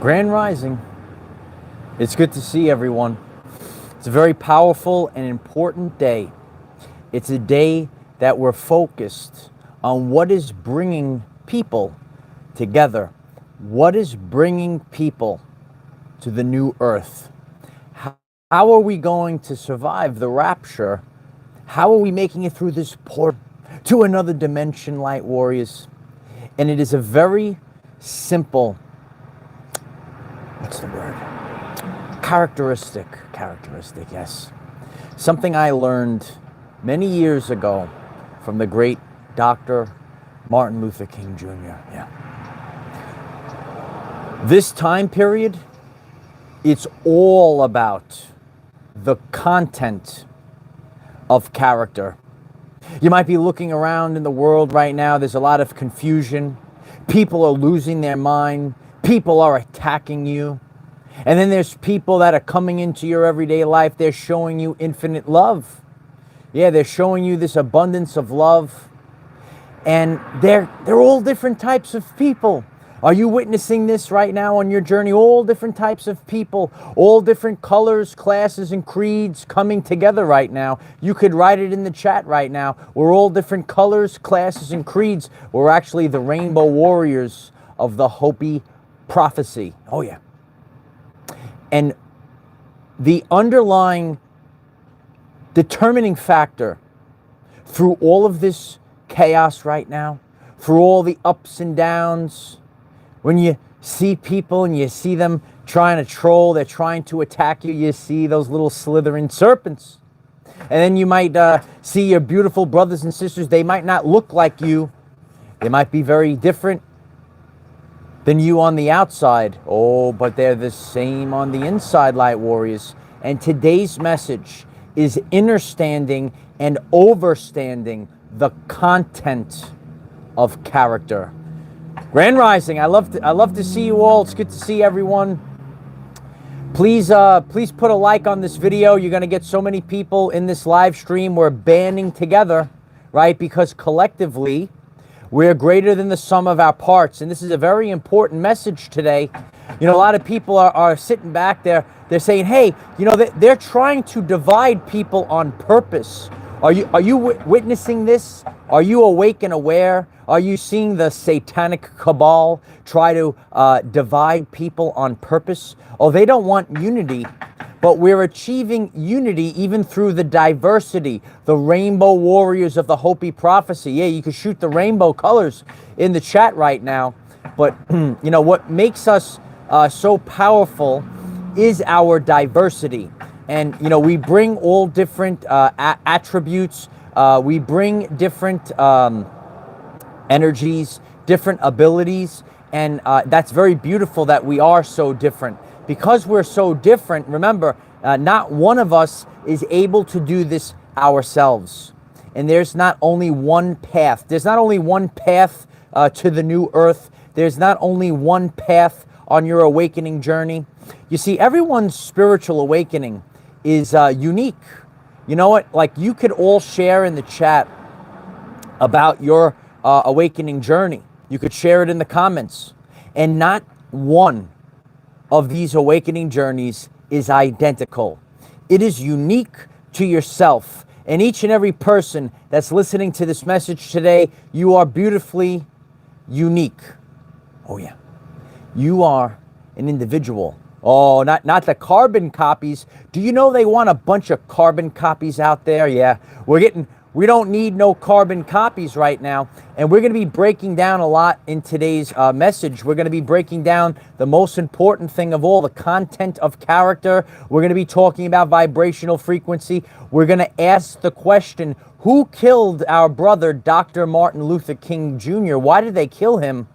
Grand Rising. It's good to see everyone. It's a very powerful and important day. It's a day that we're focused on what is bringing people together. What is bringing people to the new earth? How are we going to survive the rapture? How are we making it through this portal to another dimension, light warriors? And it is a very simple, what's the word? Characteristic, yes. Something I learned many years ago from the great Dr. Martin Luther King Jr. Yeah. This time period, it's all about the content of character. You might be looking around in the world right now. There's a lot of confusion. People are losing their mind. People are attacking you. And then there's people that are coming into your everyday life. They're showing you infinite love. Yeah, they're showing you this abundance of love. And they're all different types of people. Are you witnessing this right now on your journey? All different types of people, all different colors, classes, and creeds coming together right now. You could write it in the chat right now. We're all different colors, classes, and creeds. We're actually the rainbow warriors of the Hopi prophecy. Oh, yeah. And the underlying determining factor through all of this chaos right now, through all the ups and downs, when you see people and you see them trying to troll, they're trying to attack you, you see those little slithering serpents. And then you might see your beautiful brothers and sisters. They might not look like you. They might be very different than you on the outside. Oh, but they're the same on the inside, light warriors. And today's message is understanding and overstanding the content of character. Grand Rising, I love to see you all. It's good to see everyone. Please put a like on this video. You're going to get so many people in this live stream. We're banding together, right? Because collectively, we're greater than the sum of our parts. And this is a very important message today. You know, a lot of people are sitting back there. They're saying, hey, you know, they're trying to divide people on purpose. Are you witnessing this? Are you awake and aware? Are you seeing the satanic cabal try to divide people on purpose? Oh, they don't want unity, but we're achieving unity even through the diversity, the rainbow warriors of the Hopi prophecy. Yeah, you can shoot the rainbow colors in the chat right now. But, you know, what makes us so powerful is our diversity. And, you know, we bring all different attributes. We bring different energies, different abilities. And that's very beautiful that we are so different. Because we're so different, remember, not one of us is able to do this ourselves. And there's not only one path. There's not only one path to the new earth. There's not only one path on your awakening journey. You see, everyone's spiritual awakening is unique. You know what? Like, you could all share in the chat about your awakening journey. You could share it in the comments. And not one of these awakening journeys is identical. It is unique to yourself. And each and every person that's listening to this message today, you are beautifully unique. Oh, yeah. You are an individual. Oh, not the carbon copies. Do you know they want a bunch of carbon copies out there? Yeah, we don't need no carbon copies right now. And we're going to be breaking down a lot in today's message. We're going to be breaking down the most important thing of all, the content of character. We're going to be talking about vibrational frequency. We're going to ask the question, who killed our brother, Dr. Martin Luther King Jr.? Why did they kill him?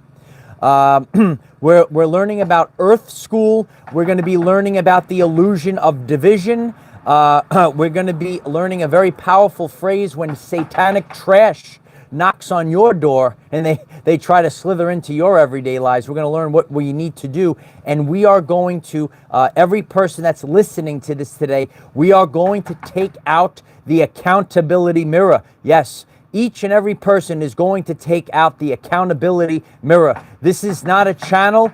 We're learning about Earth School. We're going to be learning about the illusion of division. We're going to be learning a very powerful phrase when satanic trash knocks on your door and they try to slither into your everyday lives. We're going to learn what we need to do. And we are going to, every person that's listening to this today, we are going to take out the accountability mirror. Yes, each and every person is going to take out the accountability mirror. This is not a channel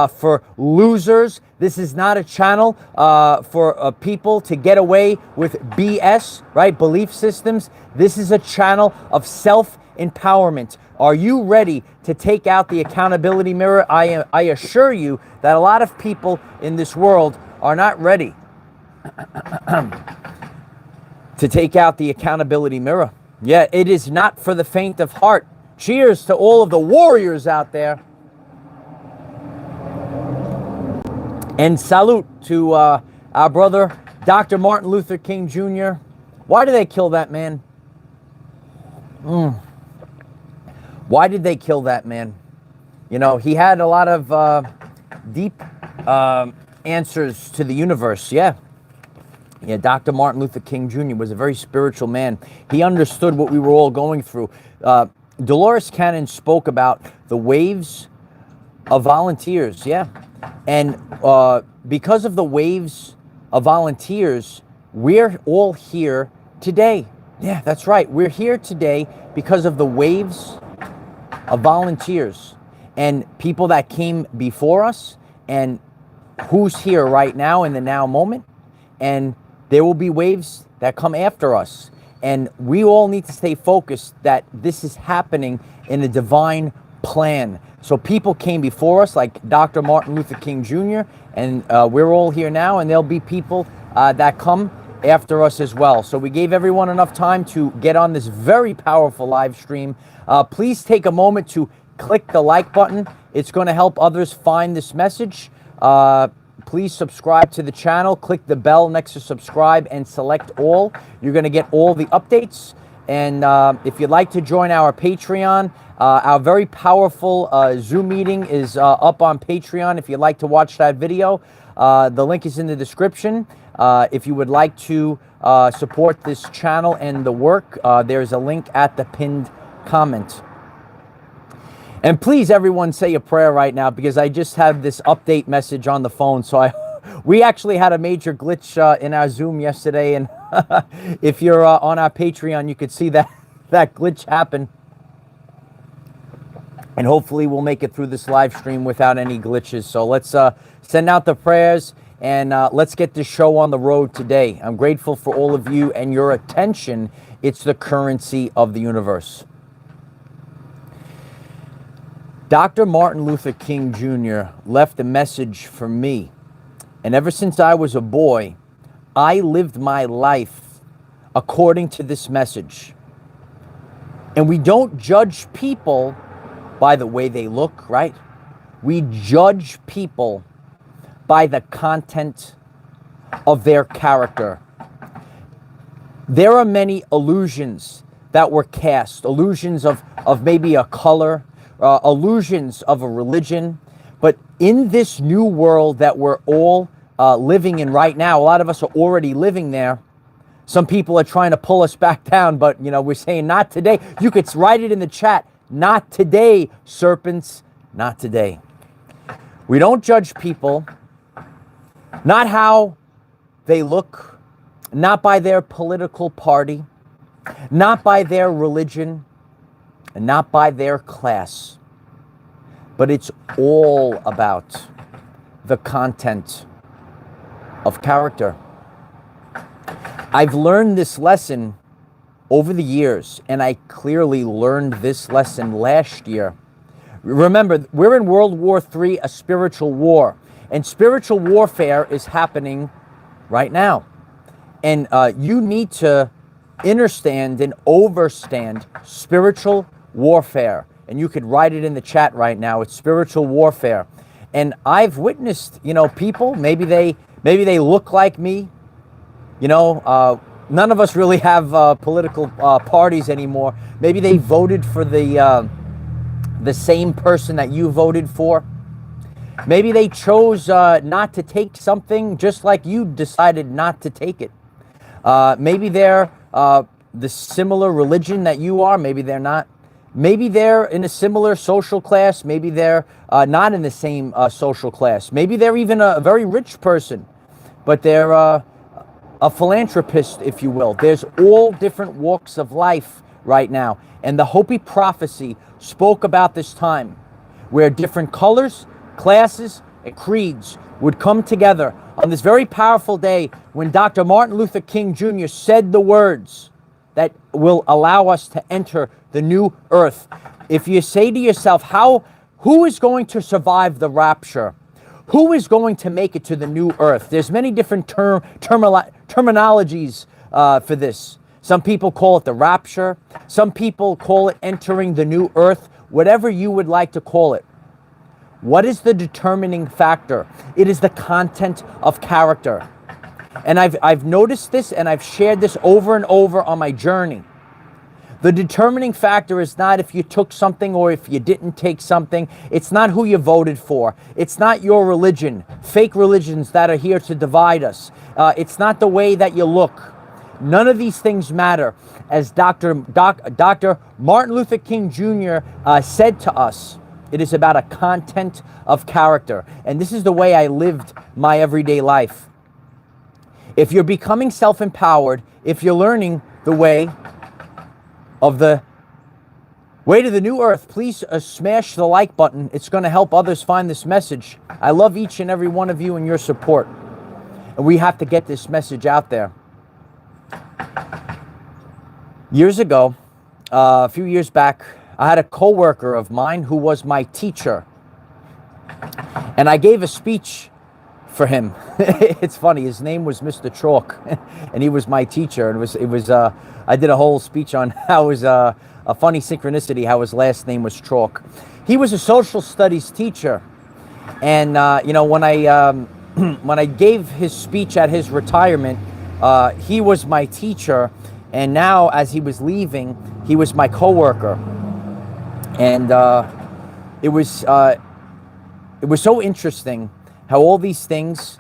for losers. This is not a channel for people to get away with BS, right? Belief systems. This is a channel of self-empowerment. Are you ready to take out the accountability mirror? I assure you that a lot of people in this world are not ready to take out the accountability mirror. Yeah, it is not for the faint of heart. Cheers to all of the warriors out there. And salute to our brother, Dr. Martin Luther King Jr. Why did they kill that man? Why did they kill that man? You know, he had a lot of deep answers to the universe. Yeah, Dr. Martin Luther King Jr. was a very spiritual man. He understood what we were all going through. Dolores Cannon spoke about the waves of volunteers. Yeah, and because of the waves of volunteers, we're all here today. Yeah, that's right. We're here today because of the waves of volunteers and people that came before us, and who's here right now in the now moment. And there will be waves that come after us. And we all need to stay focused that this is happening in a divine plan. So people came before us, like Dr. Martin Luther King Jr., and we're all here now, and there'll be people that come after us as well. So we gave everyone enough time to get on this very powerful live stream. Please take a moment to click the like button. It's going to help others find this message. Please subscribe to the channel. Click the bell next to subscribe and select all. You're going to get all the updates. And if you'd like to join our Patreon, our very powerful Zoom meeting is up on Patreon. If you'd like to watch that video, the link is in the description. If you would like to support this channel and the work, there's a link at the pinned comment. And please, everyone, say a prayer right now, because I just have this update message on the phone. So we actually had a major glitch in our Zoom yesterday, and if you're on our Patreon, you could see that glitch happen. And hopefully we'll make it through this live stream without any glitches. So let's send out the prayers, and let's get this show on the road today. I'm grateful for all of you and your attention. It's the currency of the universe. Dr. Martin Luther King Jr. left a message for me. And ever since I was a boy, I lived my life according to this message. And we don't judge people by the way they look, right? We judge people by the content of their character. There are many illusions that were cast, illusions of maybe a color, illusions of a religion. But in this new world that we're all living in right now, a lot of us are already living there. Some people are trying to pull us back down, but we're saying not today. You could write it in the chat. Not today, serpents, not today. We don't judge people, not how they look, not by their political party, not by their religion, and not by their class, but it's all about the content of character. I've learned this lesson over the years, and I clearly learned this lesson last year. Remember, we're in World War III, a spiritual war, and spiritual warfare is happening right now. And you need to understand and overstand spiritual warfare. And you could write it in the chat right now. It's spiritual warfare. And I've witnessed, people, maybe they look like me. None of us really have political parties anymore. Maybe they voted for the same person that you voted for. Maybe they chose not to take something just like you decided not to take it. Maybe they're the similar religion that you are. Maybe they're not. Maybe they're in a similar social class. Maybe they're not in the same social class. Maybe they're even a very rich person, but they're a philanthropist, if you will. There's all different walks of life right now. And the Hopi prophecy spoke about this time where different colors, classes, and creeds would come together on this very powerful day when Dr. Martin Luther King Jr. said the words that will allow us to enter the new earth. If you say to yourself, who is going to survive the rapture? Who is going to make it to the new earth? There's many different terminologies for this. Some people call it the rapture. Some people call it entering the new earth. Whatever you would like to call it. What is the determining factor? It is the content of character. And I've noticed this, and I've shared this over and over on my journey. The determining factor is not if you took something or if you didn't take something. It's not who you voted for. It's not your religion, fake religions that are here to divide us. It's not the way that you look. None of these things matter. As Dr. Martin Luther King Jr. Said to us, it is about a content of character. And this is the way I lived my everyday life. If you're becoming self-empowered, if you're learning the way to the new earth, please smash the like button. It's going to help others find this message. I love each and every one of you and your support. And we have to get this message out there. Years ago, a few years back, I had a coworker of mine who was my teacher. And I gave a speech for him. It's funny, his name was Mr. Chalk, and he was my teacher. And I did a whole speech on how it was a funny synchronicity, how his last name was Chalk. He was a social studies teacher. And, when I gave his speech at his retirement, he was my teacher. And now, as he was leaving, he was my coworker. And it was so interesting how all these things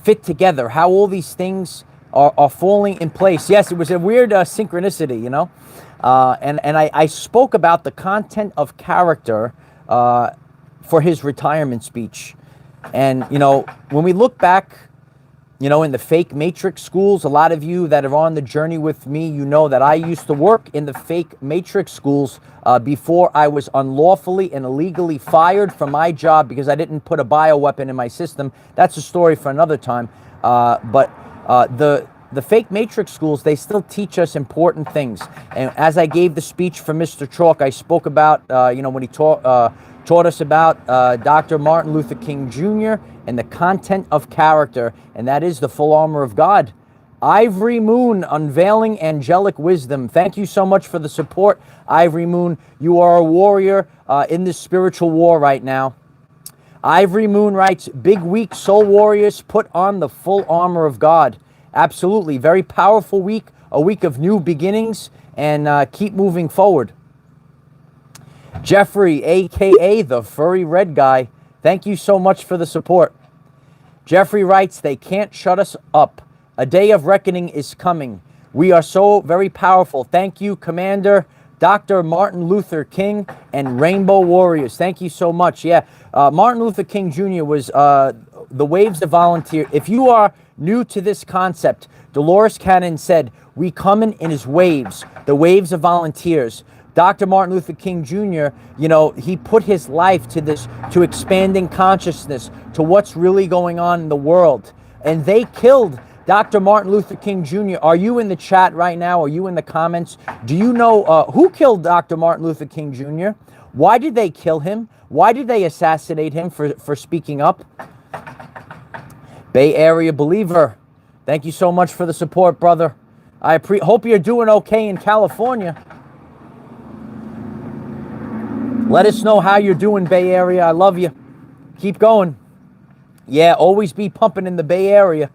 fit together, how all these things are falling in place. Yes, it was a weird synchronicity, and I spoke about the content of character for his retirement speech. And, when we look back, in the fake matrix schools, a lot of you that are on the journey with me, you know that I used to work in the fake matrix schools before I was unlawfully and illegally fired from my job because I didn't put a bioweapon in my system. That's a story for another time. But the fake matrix schools, they still teach us important things. And as I gave the speech for Mr. Chalk, I spoke about, when he taught us about Dr. Martin Luther King Jr. and the content of character, and that is the full armor of God. Ivory Moon, unveiling angelic wisdom. Thank you so much for the support, Ivory Moon. You are a warrior in this spiritual war right now. Ivory Moon writes, big, weak soul warriors, put on the full armor of God. Absolutely. Very powerful week, a week of new beginnings, and keep moving forward. Jeffrey, a.k.a. the furry red guy, thank you so much for the support. Jeffrey writes, they can't shut us up. A day of reckoning is coming. We are so very powerful. Thank you, Commander Dr. Martin Luther King and Rainbow Warriors. Thank you so much. Yeah, Martin Luther King Jr. was the waves of volunteer. If you are new to this concept, Dolores Cannon said, we come in his waves, the waves of volunteers. Dr. Martin Luther King Jr., he put his life to this, to expanding consciousness, to what's really going on in the world. And they killed Dr. Martin Luther King Jr. Are you in the chat right now? Are you in the comments? Do you know who killed Dr. Martin Luther King Jr.? Why did they kill him? Why did they assassinate him for speaking up? Bay Area Believer, thank you so much for the support, brother. I hope you're doing okay in California. Let us know how you're doing, Bay Area. I love you. Keep going. Yeah, always be pumping in the Bay Area.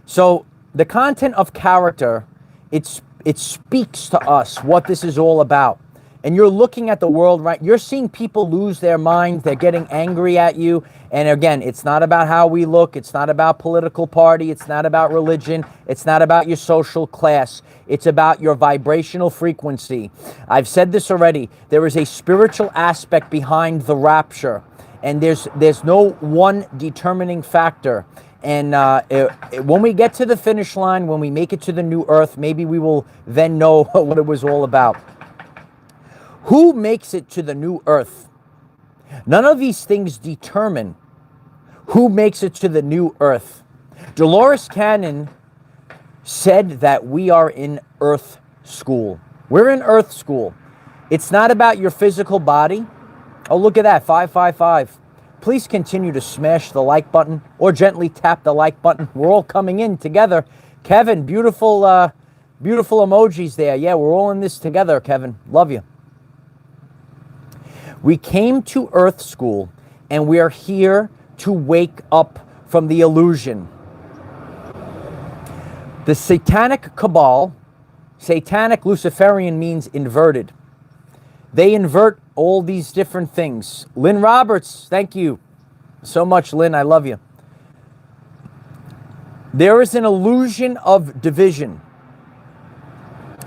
So the content of character, it speaks to us what this is all about. And you're looking at the world, right? You're seeing people lose their minds. They're getting angry at you. And again, it's not about how we look. It's not about political party. It's not about religion. It's not about your social class. It's about your vibrational frequency. I've said this already. There is a spiritual aspect behind the rapture. And there's no one determining factor. And when we get to the finish line, when we make it to the new earth, maybe we will then know what it was all about. Who makes it to the new earth? None of these things determine who makes it to the new earth. Dolores Cannon said that we are in earth school. We're in earth school. It's not about your physical body. Oh, look at that, 555. Please continue to smash the like button or gently tap the like button. We're all coming in together. Kevin, beautiful, beautiful emojis there. Yeah, we're all in this together, Kevin. Love you. We came to Earth School, and we are here to wake up from the illusion. The satanic cabal, satanic Luciferian means inverted. They invert all these different things. Lynn Roberts, thank you so much, Lynn. I love you. There is an illusion of division,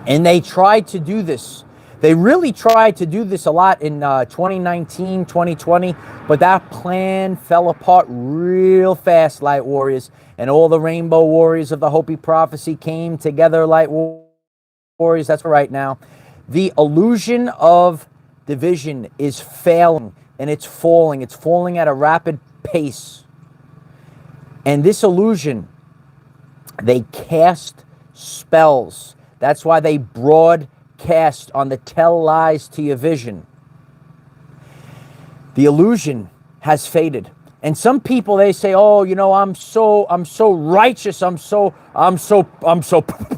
and they tried to do this. They really tried to do this a lot in 2019, 2020, but that plan fell apart real fast, Light Warriors. And all the rainbow warriors of the Hopi prophecy came together, Light Warriors. That's right now. The illusion of division is failing, and it's falling. It's falling at a rapid pace. And this illusion, they cast spells. That's why they broadcast on the tell lies to your vision. The illusion has faded. And some people, they say, "Oh, you know, I'm so righteous. I'm so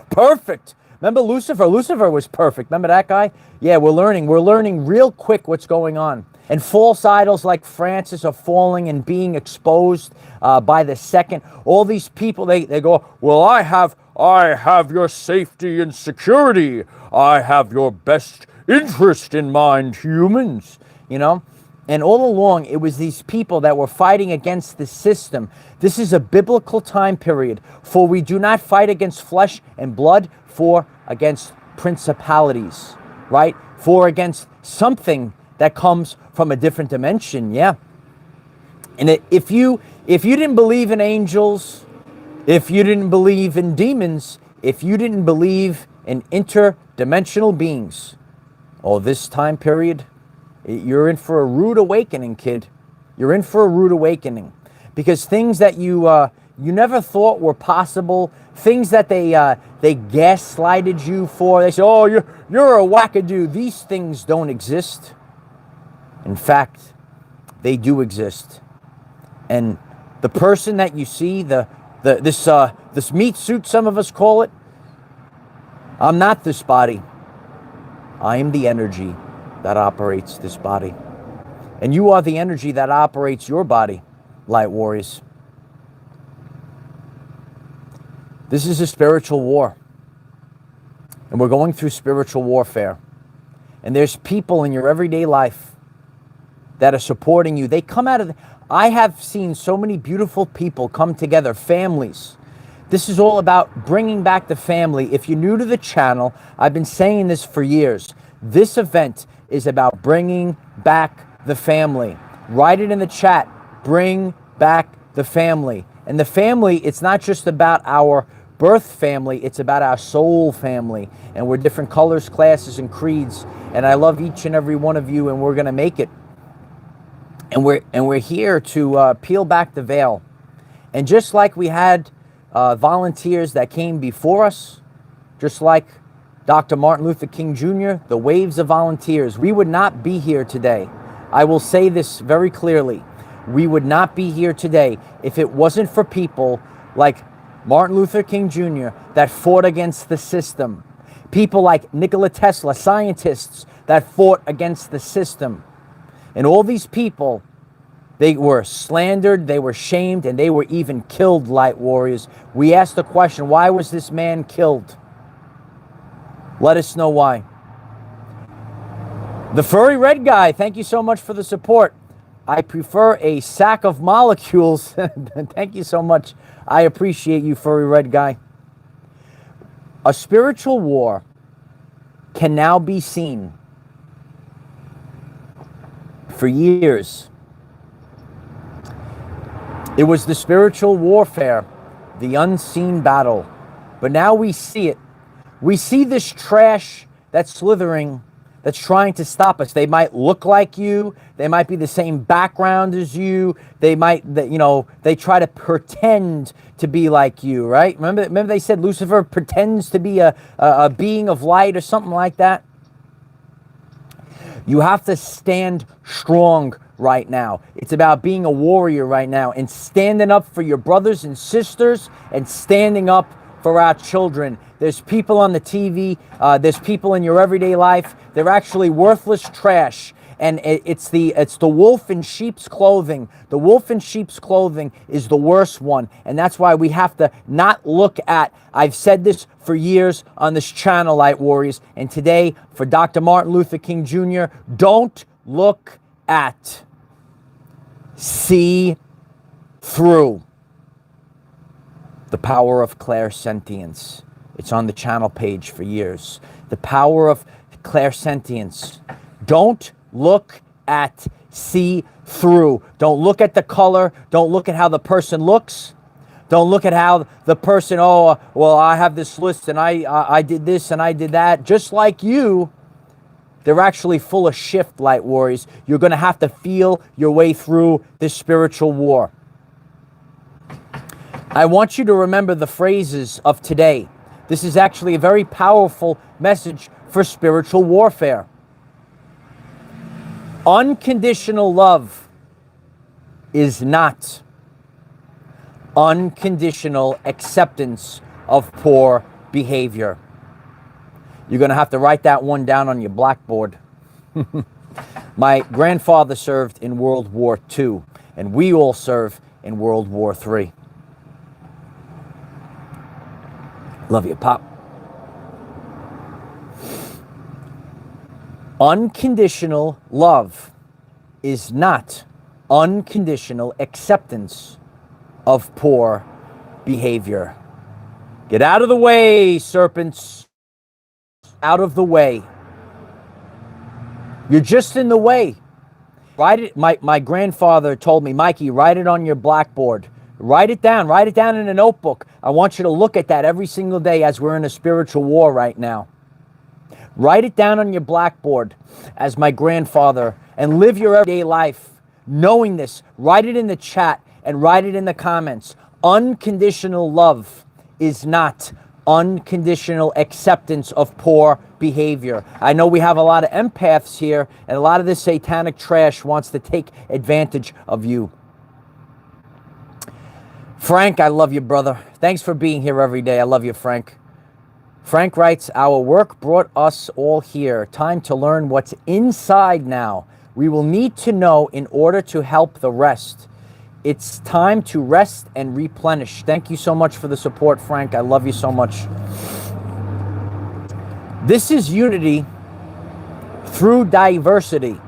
perfect." Remember Lucifer? Lucifer was perfect. Remember that guy? Yeah, we're learning real quick what's going on. And false idols like Francis are falling and being exposed by the second. All these people, they go, "Well, I have your safety and security. I have your best interest in mind, humans." You know? And all along, it was these people that were fighting against the system. This is a biblical time period. For we do not fight against flesh and blood, for against principalities, right? For against something that comes from a different dimension, yeah. And if you didn't believe in angels, if you didn't believe in demons, if you didn't believe in interdimensional beings, oh, this time period, you're in for a rude awakening, kid. You're in for a rude awakening. Because things that you never thought were possible, things that they gaslighted you for, they say, "Oh, you're a wackadoo." These things don't exist. In fact, they do exist. And the person that you see, this meat suit, some of us call it, I'm not this body. I am the energy that operates this body. And you are the energy that operates your body, Light Warriors. This is a spiritual war. And we're going through spiritual warfare. And there's people in your everyday life that are supporting you. They come out of I have seen so many beautiful people come together, families. This is all about bringing back the family. If you're new to the channel, I've been saying this for years. This event is about bringing back the family. Write it in the chat. Bring back the family. And the family, it's not just about our birth family, it's about our soul family. And we're different colors, classes, and creeds. And I love each and every one of you, and we're going to make it. And we're here to peel back the veil. And just like we had volunteers that came before us, just like Dr. Martin Luther King Jr., the waves of volunteers, we would not be here today. I will say this very clearly. We would not be here today if it wasn't for people like Martin Luther King Jr. that fought against the system. People like Nikola Tesla, scientists that fought against the system. And all these people, they were slandered, they were shamed, and they were even killed, Light Warriors. We asked the question, why was this man killed? Let us know why. The furry red guy, thank you so much for the support. I prefer a sack of molecules. Thank you so much. I appreciate you, furry red guy. A spiritual war can now be seen. For years, It was the spiritual warfare, the unseen battle. But now we see it. We see this trash that's slithering, that's trying to stop us. They might look like you. They might be the same background as you. They might, they try to pretend to be like you, right? Remember they said Lucifer pretends to be a being of light or something like that? You have to stand strong right now. It's about being a warrior right now and standing up for your brothers and sisters and standing up for our children. There's people on the TV, there's people in your everyday life. They're actually worthless trash. And it's the wolf in sheep's clothing. The wolf in sheep's clothing is the worst one. And that's why we have to not look at, I've said this for years on this channel, Light Warriors. And today, for Dr. Martin Luther King Jr., don't look at, see through. The power of clairsentience. It's on the channel page for years. The power of clairsentience. Don't look at, see through. Don't look at the color. Don't look at how the person looks. Don't look at how the person, oh, well, I have this list and I did this and I did that. Just like you, they're actually full of shift, Light Warriors. You're going to have to feel your way through this spiritual war. I want you to remember the phrases of today. This is actually a very powerful message for spiritual warfare. Unconditional love is not unconditional acceptance of poor behavior. You're going to have to write that one down on your blackboard. My grandfather served in World War II, and we all serve in World War III. Love you, Pop. Unconditional love is not unconditional acceptance of poor behavior. Get out of the way, serpents. Out of the way. You're just in the way. Write it. My grandfather told me, Mikey, write it on your blackboard. Write it down. Write it down in a notebook. I want you to look at that every single day as we're in a spiritual war right now. Write it down on your blackboard as my grandfather and live your everyday life knowing this. Write it in the chat and write it in the comments. Unconditional love is not unconditional acceptance of poor behavior. I know we have a lot of empaths here, and a lot of this satanic trash wants to take advantage of you. Frank, I love you, brother. Thanks for being here every day. I love you, Frank. Frank writes, our work brought us all here. Time to learn what's inside now. We will need to know in order to help the rest. It's time to rest and replenish. Thank you so much for the support, Frank. I love you so much. This is unity through diversity.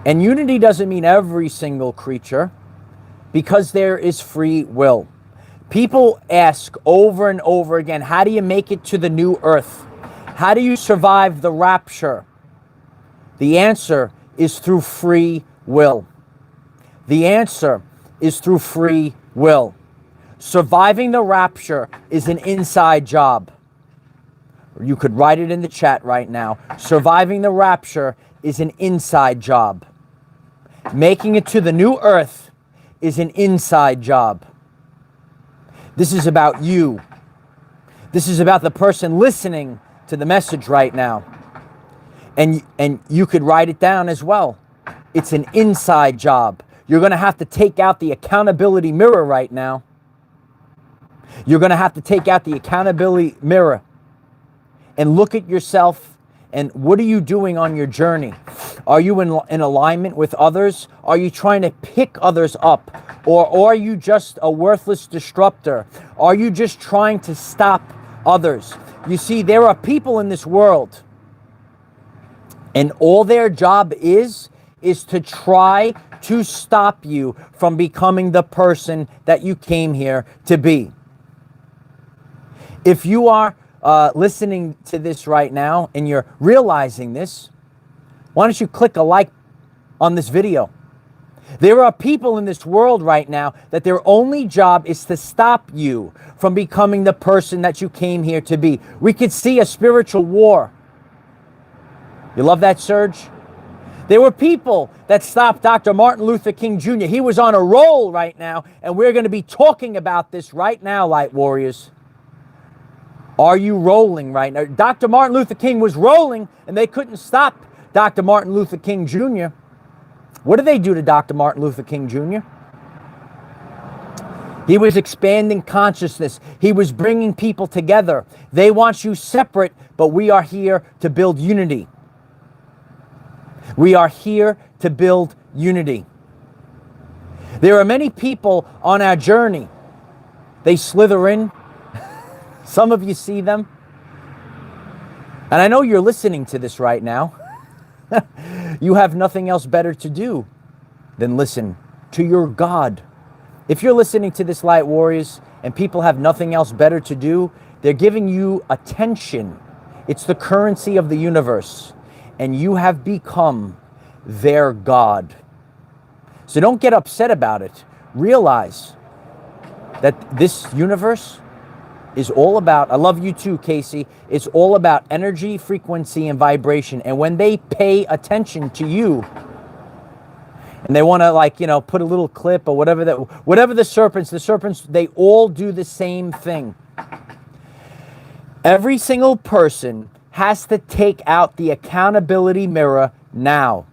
And unity doesn't mean every single creature, because there is free will. People ask over and over again, how do you make it to the new earth? How do you survive the rapture? The answer is through free will. The answer is through free will. Surviving the rapture is an inside job. You could write it in the chat right now. Surviving the rapture is an inside job. Making it to the new earth is an inside job. This is about you. This is about the person listening to the message right now. And you could write it down as well. It's an inside job. You're going to have to take out the accountability mirror right now. You're going to have to take out the accountability mirror and look at yourself. And what are you doing on your journey? Are you in alignment with others? Are you trying to pick others up? Or are you just a worthless disruptor? Are you just trying to stop others? You see, there are people in this world, and all their job is to try to stop you from becoming the person that you came here to be. If you are listening to this right now and you're realizing this, why don't you click a like on this video? There are people in this world right now that their only job is to stop you from becoming the person that you came here to be. We could see a spiritual war. You love that, Serge? There were people that stopped Dr. Martin Luther King Jr. He was on a roll right now, and we're going to be talking about this right now, Light Warriors. Are you rolling right now? Dr. Martin Luther King was rolling, and they couldn't stop Dr. Martin Luther King Jr. What did they do to Dr. Martin Luther King Jr.? He was expanding consciousness. He was bringing people together. They want you separate, but we are here to build unity. We are here to build unity. There are many people on our journey. They slither in. Some of you see them. And I know you're listening to this right now. You have nothing else better to do than listen to your God. If you're listening to this, Light Warriors, and people have nothing else better to do, they're giving you attention. It's the currency of the universe. And you have become their God. So don't get upset about it. Realize that this universe is all about, I love you too, Casey, it's all about energy, frequency, and vibration. And when they pay attention to you, and they want to, like, you know, put a little clip or whatever the serpents, they all do the same thing. Every single person has to take out the accountability mirror now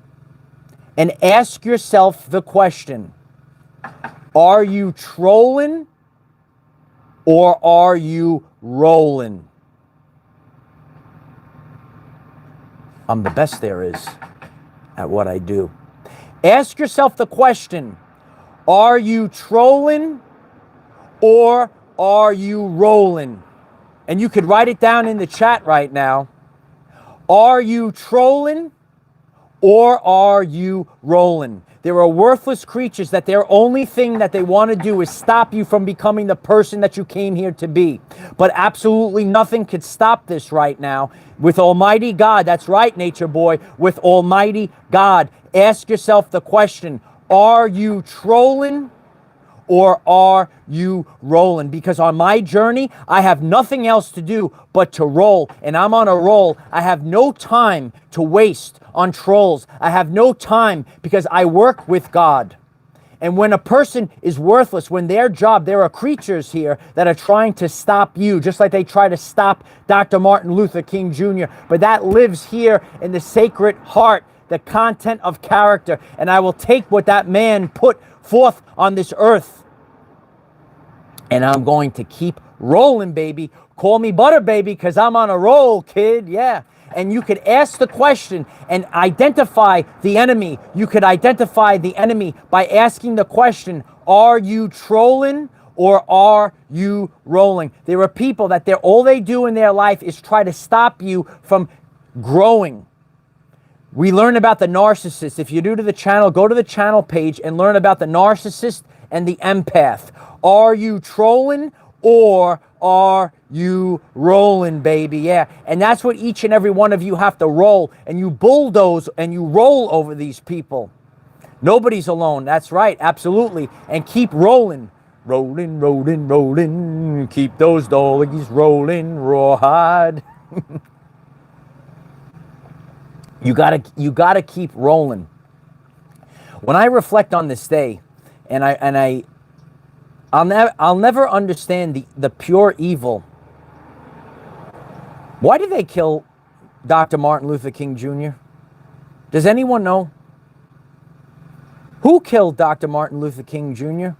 and ask yourself the question, are you trolling or are you rolling? I'm the best there is at what I do. Ask yourself the question, are you trolling or are you rolling? And you could write it down in the chat right now. Are you trolling or are you rolling? There are worthless creatures that their only thing that they want to do is stop you from becoming the person that you came here to be. But absolutely nothing could stop this right now. With Almighty God, that's right, Nature Boy, with Almighty God, ask yourself the question, are you trolling or are you rolling? Because on my journey, I have nothing else to do but to roll. And I'm on a roll. I have no time to waste on trolls. I have no time because I work with God. And when a person is worthless, when their job, there are creatures here that are trying to stop you, just like they try to stop Dr. Martin Luther King Jr. But that lives here in the sacred heart, the content of character. And I will take what that man put forth on this earth, and I'm going to keep rolling, baby. Call me butter, baby, because I'm on a roll, kid. Yeah. And you could ask the question and identify the enemy. You could identify the enemy by asking the question, are you trolling or are you rolling? There are people that all they do in their life is try to stop you from growing. We learn about the narcissist. If you're new to the channel, go to the channel page and learn about the narcissist and the empath. Are you trolling or are you rolling, baby? Yeah. And that's what each and every one of you have to roll. And you bulldoze and you roll over these people. Nobody's alone. That's right. Absolutely. And keep rolling. Rolling, rolling, rolling. Keep those doggies rolling rawhide. You gotta keep rolling. When I reflect on this day, I'll never understand the pure evil. Why did they kill Dr. Martin Luther King Jr.? Does anyone know? Who killed Dr. Martin Luther King Jr.?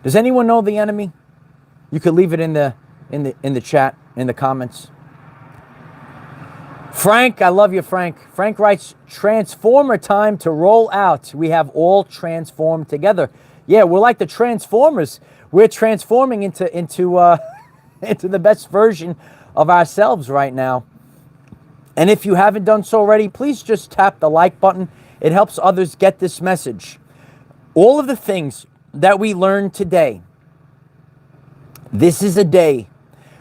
Does anyone know the enemy? You could leave it in the chat, in the comments. Frank, I love you, Frank. Frank writes, Transformer time to roll out. We have all transformed together. Yeah, we're like the Transformers. We're transforming into the best version of ourselves right now. And if you haven't done so already, please just tap the like button. It helps others get this message. All of the things that we learned today, this is a day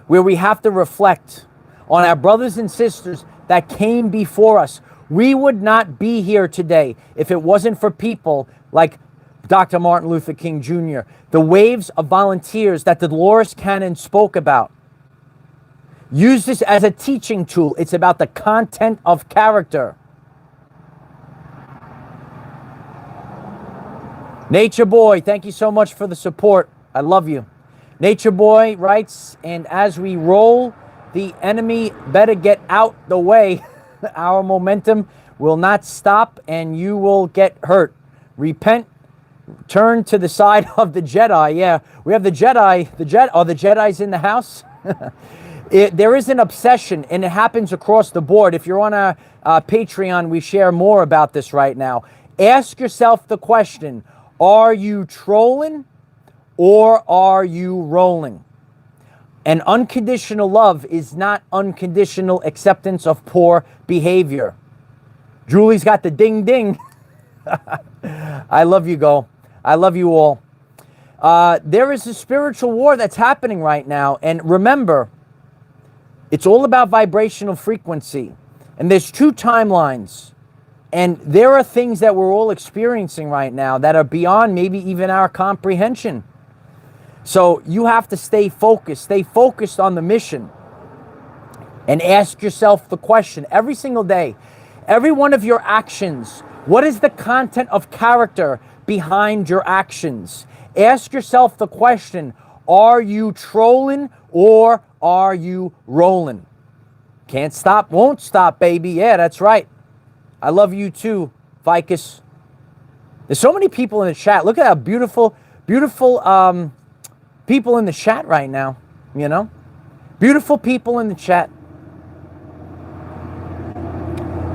where we have to reflect on our brothers and sisters that came before us. We would not be here today if it wasn't for people like Dr. Martin Luther King Jr., the waves of volunteers that Dolores Cannon spoke about. Use this as a teaching tool. It's about the content of character. Nature Boy, thank you so much for the support. I love you. Nature Boy writes, and as we roll, the enemy better get out the way. Our momentum will not stop and you will get hurt. Repent, turn to the side of the Jedi. Yeah, we have the Jedi. Are the Jedis in the house? There is an obsession, and it happens across the board. If you're on a Patreon, we share more about this right now. Ask yourself the question, are you trolling or are you rolling? And unconditional love is not unconditional acceptance of poor behavior. Julie's got the ding ding. I love you, Go. I love you all. There is a spiritual war that's happening right now. And remember, it's all about vibrational frequency. And there's two timelines. And there are things that we're all experiencing right now that are beyond maybe even our comprehension. So you have to stay focused on the mission. And ask yourself the question every single day, every one of your actions, what is the content of character behind your actions? Ask yourself the question, are you trolling or are you rolling? Can't stop, won't stop, baby. Yeah, that's right. I love you too, Vicus. There's so many people in the chat. Look at how beautiful people in the chat right now, you know? Beautiful people in the chat.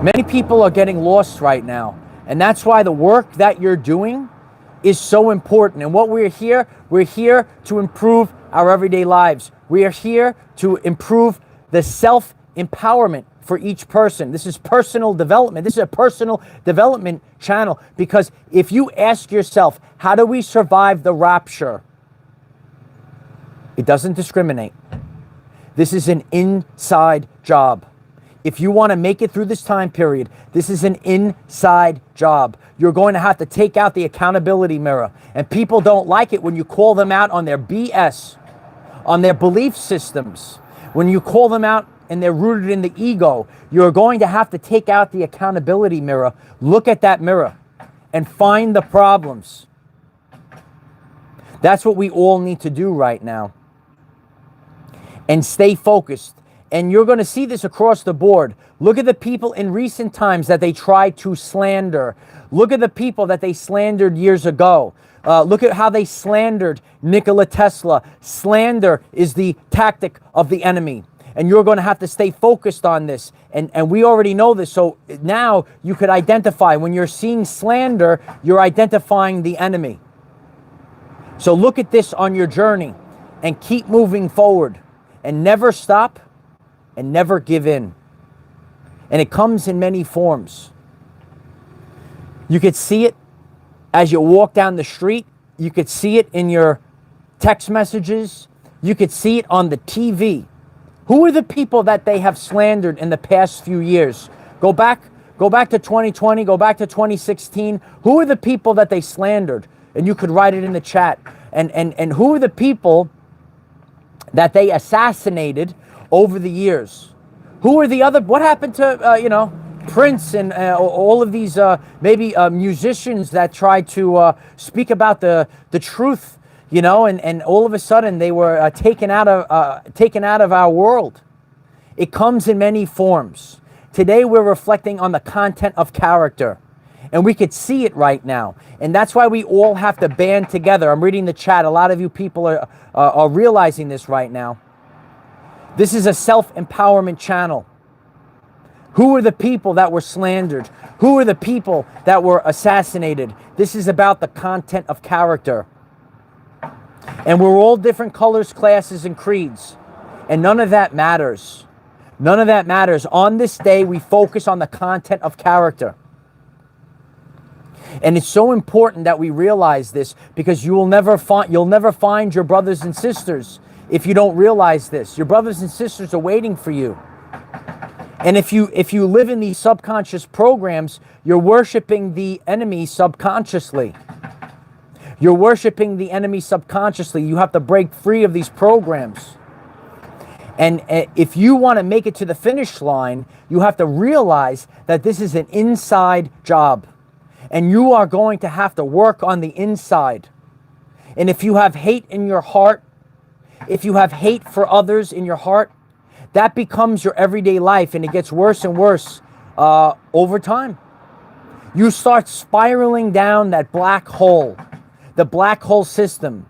Many people are getting lost right now. And that's why the work that you're doing is so important. And what we're here to improve our everyday lives. We are here to improve the self-empowerment for each person. This is personal development. This is a personal development channel, because if you ask yourself, how do we survive the rapture? It doesn't discriminate. This is an inside job. If you want to make it through this time period, this is an inside job. You're going to have to take out the accountability mirror. And people don't like it when you call them out on their BS, on their belief systems. When you call them out and they're rooted in the ego, you're going to have to take out the accountability mirror, look at that mirror, and find the problems. That's what we all need to do right now. And stay focused. And you're going to see this across the board. Look at the people in recent times that they tried to slander. Look at the people that they slandered years ago. Look at how they slandered Nikola Tesla. Slander is the tactic of the enemy. And you're going to have to stay focused on this. And we already know this. So now you could identify. When you're seeing slander, you're identifying the enemy. So look at this on your journey and keep moving forward. And never stop and never give in. And it comes in many forms. You could see it as you walk down the street. You could see it in your text messages. You could see it on the TV. Who are the people that they have slandered in the past few years? Go back to 2020, go back to 2016. Who are the people that they slandered? And you could write it in the chat. And who are the people that they assassinated over the years? Who are the other, what happened to, Prince and all of these maybe musicians that tried to speak about the truth, and all of a sudden they were taken out of our world. It comes in many forms. Today we're reflecting on the content of character, and we could see it right now. And that's why we all have to band together. I'm reading the chat. A lot of you people are realizing this right now. This is a self-empowerment channel. Who are the people that were slandered? Who are the people that were assassinated? This is about the content of character. And we're all different colors, classes, and creeds. And none of that matters. None of that matters. On this day, we focus on the content of character. And it's so important that we realize this, because you'll never find your brothers and sisters if you don't realize this. Your brothers and sisters are waiting for you. And if you live in these subconscious programs, you're worshiping the enemy subconsciously. You're worshiping the enemy subconsciously. You have to break free of these programs. And if you want to make it to the finish line, you have to realize that this is an inside job. And you are going to have to work on the inside. And if you have hate in your heart, if you have hate for others in your heart, that becomes your everyday life, and it gets worse and worse over time. You start spiraling down that black hole, the black hole system.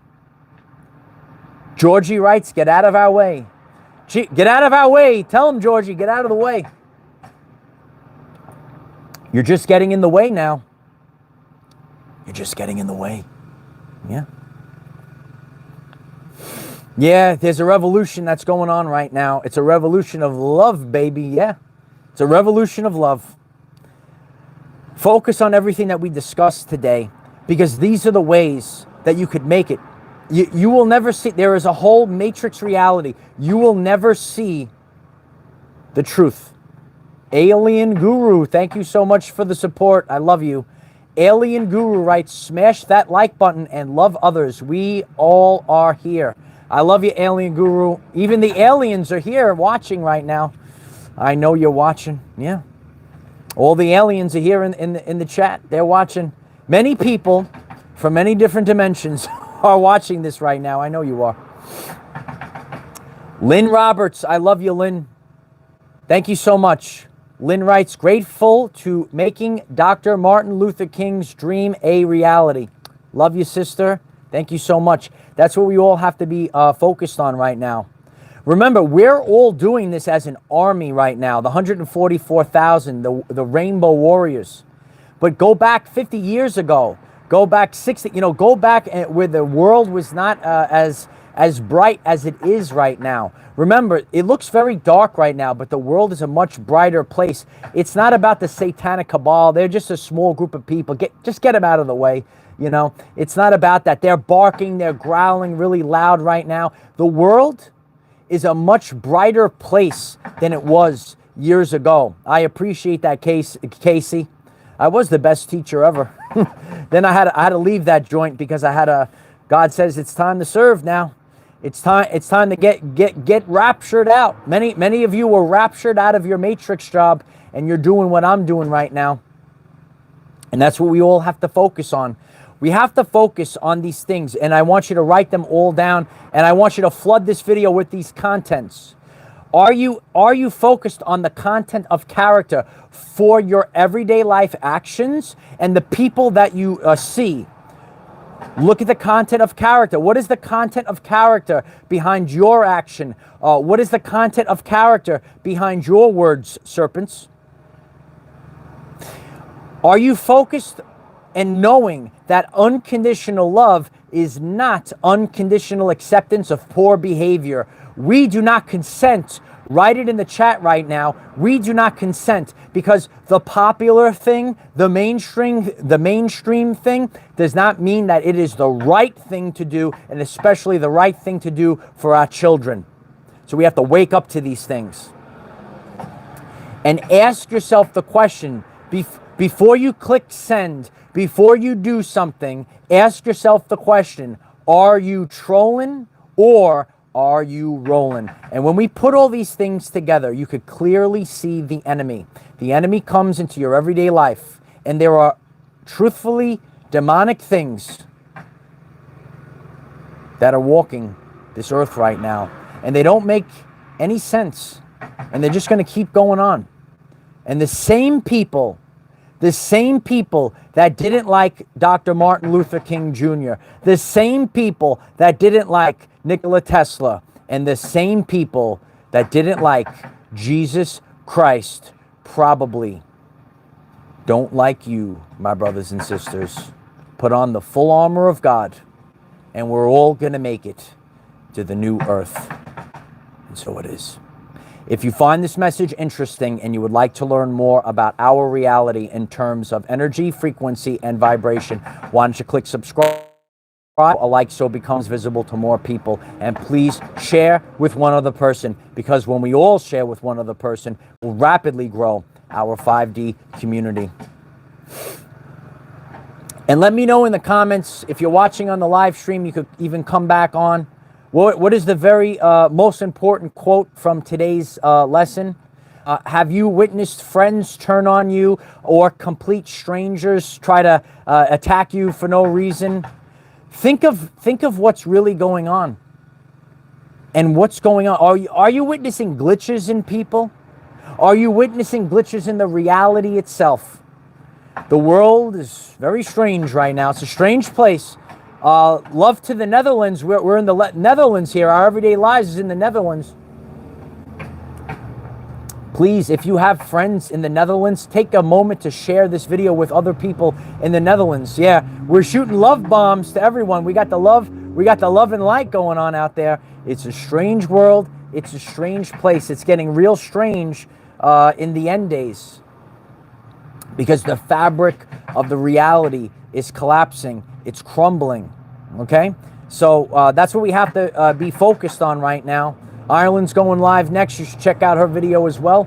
Georgie writes, get out of our way. Get out of our way. Tell him, Georgie, get out of the way. You're just getting in the way now. You're just getting in the way. Yeah. Yeah, there's a revolution that's going on right now. It's a revolution of love, baby. Yeah. It's a revolution of love. Focus on everything that we discussed today, because these are the ways that you could make it. You will never see, there is a whole matrix reality. You will never see the truth. Alien Guru, thank you so much for the support. I love you. Alien Guru writes, smash that like button and love others. We all are here. I love you, Alien Guru. Even the aliens are here watching right now. I know you're watching. Yeah. All the aliens are here in the chat. They're watching. Many people from many different dimensions are watching this right now. I know you are. Lynn Roberts. I love you, Lynn. Thank you so much. Lynn writes, grateful to making Dr. Martin Luther King's dream a reality. Love you, sister. Thank you so much. That's what we all have to be focused on right now. Remember, we're all doing this as an army right now, the 144,000, the Rainbow Warriors. But go back 50 years ago, go back 60, go back where the world was not as bright as it is right now. Remember, it looks very dark right now, but the world is a much brighter place. It's not about the satanic cabal. They're just a small group of people. Just get them out of the way. It's not about that. They're barking, they're growling really loud right now. The world is a much brighter place than it was years ago. I appreciate that, Casey. I was the best teacher ever. Then I had to leave that joint because God says it's time to serve now. It's time to get raptured out. Many of you were raptured out of your matrix job, and you're doing what I'm doing right now. And that's what we all have to focus on. We have to focus on these things, and I want you to write them all down, and I want you to flood this video with these contents. Are you focused on the content of character for your everyday life actions and the people that you see? Look at the content of character. What is the content of character behind your action? What is the content of character behind your words, serpents? Are you focused and knowing that unconditional love is not unconditional acceptance of poor behavior? We do not consent. Write it in the chat right now. We do not consent, because the popular thing, the mainstream thing does not mean that it is the right thing to do, and especially the right thing to do for our children. So we have to wake up to these things. And ask yourself the question, before you click send, before you do something, ask yourself the question, are you trolling or are you rolling? And when we put all these things together, you could clearly see the enemy. The enemy comes into your everyday life, and there are truthfully demonic things that are walking this earth right now, and they don't make any sense, and they're just going to keep going on. And the same people that didn't like Dr. Martin Luther King Jr., the same people that didn't like Nikola Tesla, and the same people that didn't like Jesus Christ probably don't like you, my brothers and sisters. Put on the full armor of God, and we're all going to make it to the new earth. And so it is. If you find this message interesting and you would like to learn more about our reality in terms of energy, frequency, and vibration, why don't you click subscribe? alike so it becomes visible to more people. And please share with one other person, because when we all share with one other person, we'll rapidly grow our 5D community. And let me know in the comments, if you're watching on the live stream, you could even come back on. What is the very most important quote from today's lesson? Have you witnessed friends turn on you, or complete strangers try to attack you for no reason? Think of what's really going on. And what's going on? Are you witnessing glitches in people? Are you witnessing glitches in the reality itself? The world is very strange right now. It's a strange place. Love to the Netherlands. We're in the Netherlands here. Our everyday lives is in the Netherlands. Please, if you have friends in the Netherlands, take a moment to share this video with other people in the Netherlands. Yeah, we're shooting love bombs to everyone. We got the love and light going on out there. It's a strange world. It's a strange place. It's getting real strange in the end days, because the fabric of the reality is collapsing. It's crumbling. Okay? So that's what we have to be focused on right now. Ireland's going live next. You should check out her video as well.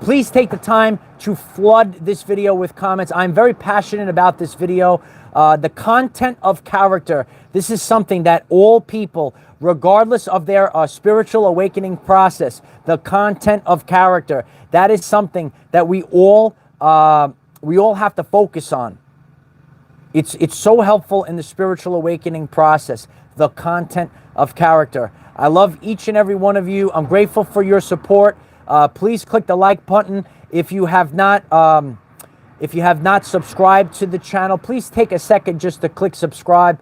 Please take the time to flood this video with comments. I'm very passionate about this video. The content of character. This is something that all people, regardless of their spiritual awakening process, the content of character, that is something that we all have to focus on. It's so helpful in the spiritual awakening process, the content of character. I love each and every one of you. I'm grateful for your support. Please click the like button. If you have not subscribed to the channel, please take a second just to click subscribe.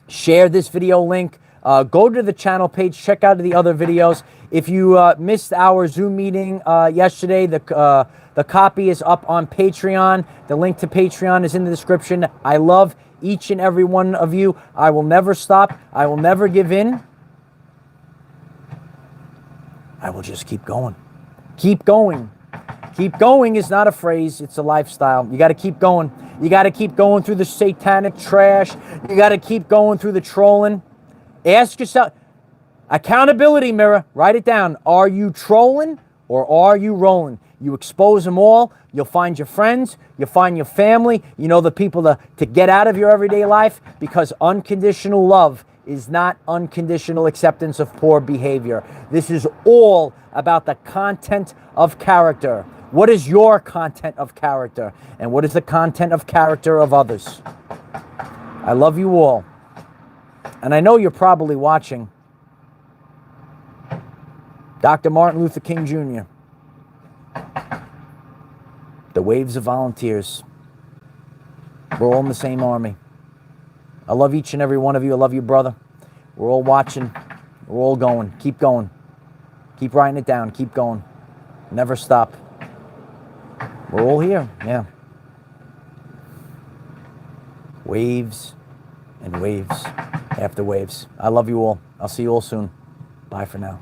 Share this video link. Go to the channel page. Check out the other videos. If you missed our Zoom meeting yesterday, the copy is up on Patreon. The link to Patreon is in the description. I love each and every one of you. I will never stop. I will never give in. I will just keep going. Keep going. Keep going is not a phrase. It's a lifestyle. You got to keep going. You got to keep going through the satanic trash. You got to keep going through the trolling. Ask yourself, accountability mirror, write it down. Are you trolling or are you rolling? You expose them all, you'll find your friends, you'll find your family, you know the people to get out of your everyday life, because unconditional love is not unconditional acceptance of poor behavior. This is all about the content of character. What is your content of character? And what is the content of character of others? I love you all. And I know you're probably watching. Dr. Martin Luther King Jr. The waves of volunteers. We're all in the same army. I love each and every one of you. I love you, brother. We're all watching. We're all going. Keep going. Keep writing it down. Keep going. Never stop. We're all here. Yeah. Waves and waves after waves. I love you all. I'll see you all soon. Bye for now.